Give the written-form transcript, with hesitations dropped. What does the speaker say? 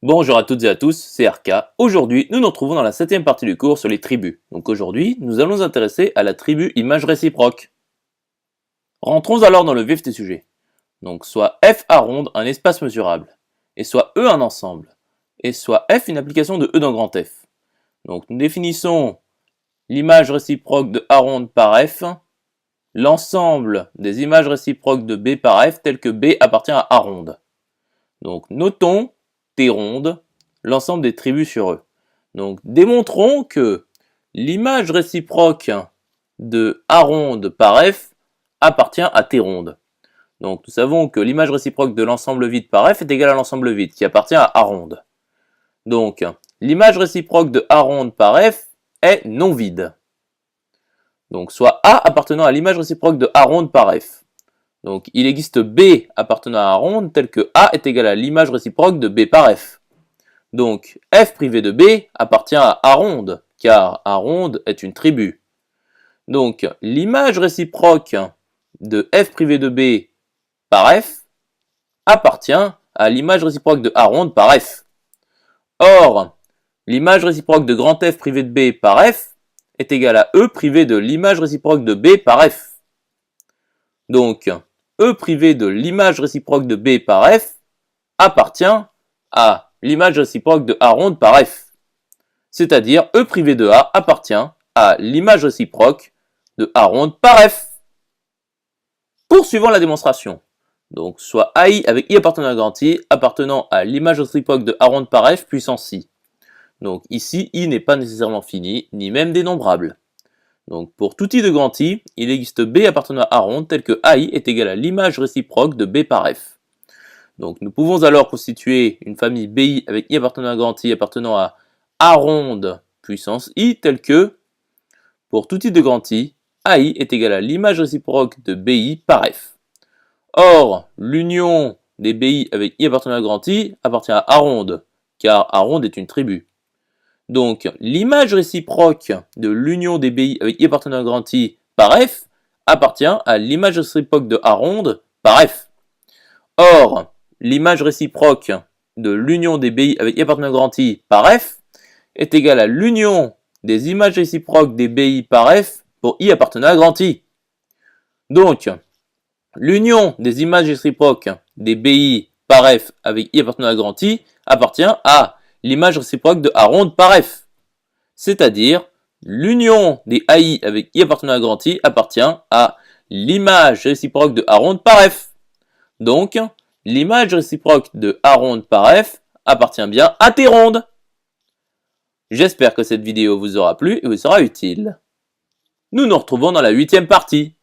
Bonjour à toutes et à tous, c'est RK. Aujourd'hui, nous nous retrouvons dans la 7e partie du cours sur les tribus. Donc aujourd'hui, nous allons nous intéresser à la tribu image réciproque. Rentrons alors dans le vif du sujet. Donc soit f à ronde un espace mesurable, et soit E un ensemble, et soit f une application de E dans grand F. Donc nous définissons l'image réciproque de A ronde par f, l'ensemble des images réciproques de B par f tel que B appartient à A ronde. Donc notons T ronde, l'ensemble des tribus sur E. Donc démontrons que l'image réciproque de A ronde par f appartient à T ronde. Donc nous savons que l'image réciproque de l'ensemble vide par f est égale à l'ensemble vide qui appartient à A ronde. Donc l'image réciproque de A ronde par f est non vide. Donc soit A appartenant à l'image réciproque de A ronde par f. Donc il existe B appartenant à A ronde tel que A est égal à l'image réciproque de B par f. Donc f privé de B appartient à A ronde, car A ronde est une tribu. Donc l'image réciproque de f privé de B par f appartient à l'image réciproque de A ronde par f. Or, l'image réciproque de grand F privé de B par f est égale à E privé de l'image réciproque de B par f. Donc, E privé de l'image réciproque de B par f appartient à l'image réciproque de A ronde par f. C'est-à-dire E privé de A appartient à l'image réciproque de A ronde par f. Poursuivons la démonstration. Donc, soit AI avec I appartenant à grand I appartenant à l'image réciproque de A ronde par f puissance I. Donc ici, I n'est pas nécessairement fini, ni même dénombrable. Donc pour tout I de grand I, il existe B appartenant à A ronde tel que AI est égal à l'image réciproque de B par f. Donc nous pouvons alors constituer une famille BI avec I appartenant à grand I appartenant à A ronde puissance I tel que, pour tout I de grand I, AI est égal à l'image réciproque de BI par f. Or, l'union des BI avec I appartenant à grand I appartient à A ronde, car A ronde est une tribu. Donc, l'image réciproque de l'union des BI avec I appartenant à grand I par f appartient à l'image réciproque de A ronde par f. Or, l'image réciproque de l'union des BI avec I appartenant à grand I par f est égale à l'union des images réciproques des BI par f pour I appartenant à grand I. Donc, l'union des images réciproques des BI par f avec I appartenant à grand I appartient à l'image réciproque de A ronde par f. C'est-à-dire, l'union des AI avec I appartenant à grand I appartient à l'image réciproque de A ronde par f. Donc, l'image réciproque de A ronde par f appartient bien à T ronde. J'espère que cette vidéo vous aura plu et vous sera utile. Nous nous retrouvons dans la 8e partie.